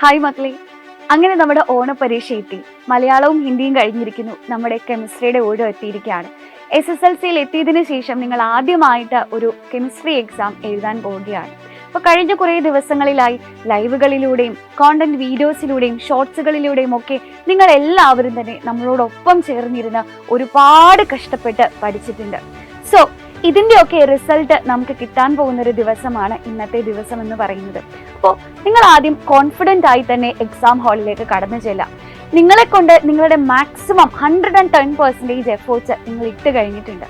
Hi മക്കളെ, അങ്ങനെ നമ്മുടെ ഓണപരീക്ഷ എത്തി. മലയാളവും ഹിന്ദിയും കഴിഞ്ഞിരിക്കുന്നു. നമ്മുടെ കെമിസ്ട്രിയുടെ ഓരോ എത്തിയിരിക്കുകയാണ്. SSLCയിൽ എത്തിയതിനു ശേഷം നിങ്ങൾ ആദ്യമായിട്ട് ഒരു കെമിസ്ട്രി എക്സാം എഴുതാൻ പോവുകയാണ്. അപ്പോൾ കഴിഞ്ഞ കുറേ ദിവസങ്ങളിലായി ലൈവുകളിലൂടെയും കോണ്ടന്റ് വീഡിയോസിലൂടെയും ഷോർട്സുകളിലൂടെയും ഒക്കെ നിങ്ങൾ എല്ലാവരും തന്നെ നമ്മളോടൊപ്പം ചേർന്നിരുന്ന് ഒരുപാട് കഷ്ടപ്പെട്ട് പഠിച്ചിട്ടുണ്ട്. സോ ഇതിൻ്റെയൊക്കെ റിസൾട്ട് നമുക്ക് കിട്ടാൻ പോകുന്ന ഒരു ദിവസമാണ് ഇന്നത്തെ ദിവസം എന്ന് പറയുന്നത്. അപ്പോൾ നിങ്ങൾ ആദ്യം കോൺഫിഡൻ്റ് ആയി തന്നെ എക്സാം ഹാളിലേക്ക് കടന്നു ചെല്ലാം. നിങ്ങളെ കൊണ്ട് നിങ്ങളുടെ മാക്സിമം 110% എഫേർട്സ് നിങ്ങൾ ഇട്ട് കഴിഞ്ഞിട്ടുണ്ട്.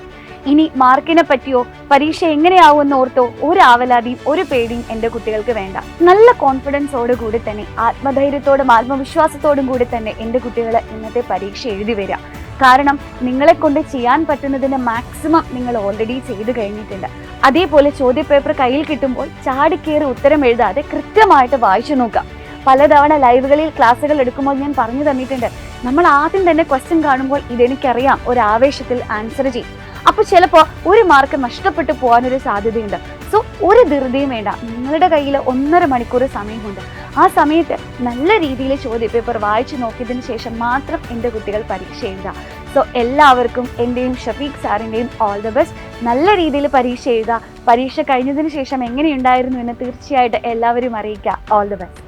ഇനി മാർക്കിനെ പറ്റിയോ പരീക്ഷ എങ്ങനെയാവുമെന്ന് ഓർത്തോ ഒരു ആവലാതിയും ഒരു പേടിയും എൻ്റെ കുട്ടികൾക്ക് വേണ്ട. നല്ല കോൺഫിഡൻസോട് കൂടി തന്നെ ആത്മധൈര്യത്തോടും ആത്മവിശ്വാസത്തോടും കൂടി തന്നെ എൻ്റെ കുട്ടികൾ ഇന്നത്തെ പരീക്ഷ എഴുതി വരിക. കാരണം നിങ്ങളെ കൊണ്ട് ചെയ്യാൻ പറ്റുന്നതിൻ്റെ മാക്സിമം നിങ്ങൾ ഓൾറെഡി ചെയ്തു കഴിഞ്ഞിട്ടുണ്ട്. അതേപോലെ ചോദ്യപേപ്പർ കയ്യിൽ കിട്ടുമ്പോൾ ചാടിക്കേറി ഉത്തരം എഴുതാതെ കൃത്യമായിട്ട് വായിച്ചു നോക്കാം. പലതവണ ലൈവുകളിൽ ക്ലാസ്സുകൾ എടുക്കുമ്പോൾ ഞാൻ പറഞ്ഞു തന്നിട്ടുണ്ട്, നമ്മൾ ആദ്യം തന്നെ ക്വസ്റ്റ്യൻ കാണുമ്പോൾ ഇതെനിക്കറിയാം ഒരു ആവേശത്തിൽ ആൻസർ ചെയ്യും. അപ്പോൾ ചിലപ്പോൾ ഒരു മാർക്ക് നഷ്ടപ്പെട്ടു പോകാനൊരു സാധ്യതയുണ്ട്. സോ ഒരു ധൃതിയും വേണ്ട. നിങ്ങളുടെ കയ്യിൽ 1.5 മണിക്കൂർ സമയമുണ്ട്. ആ സമയത്ത് നല്ല രീതിയിൽ ചോദ്യപേപ്പർ വായിച്ചു നോക്കിയതിന് ശേഷം മാത്രം എൻ്റെ കുട്ടികൾ പരീക്ഷ എഴുതുക. സോ എല്ലാവർക്കും എൻ്റെയും ഷഫീഖ് സാറിൻ്റെയും ഓൾ ദ ബെസ്റ്റ്. നല്ല രീതിയിൽ പരീക്ഷ എഴുതുക. പരീക്ഷ കഴിഞ്ഞതിന് ശേഷം എങ്ങനെയുണ്ടായിരുന്നു എന്ന് തീർച്ചയായിട്ടും എല്ലാവരും അറിയിക്കുക. All the best.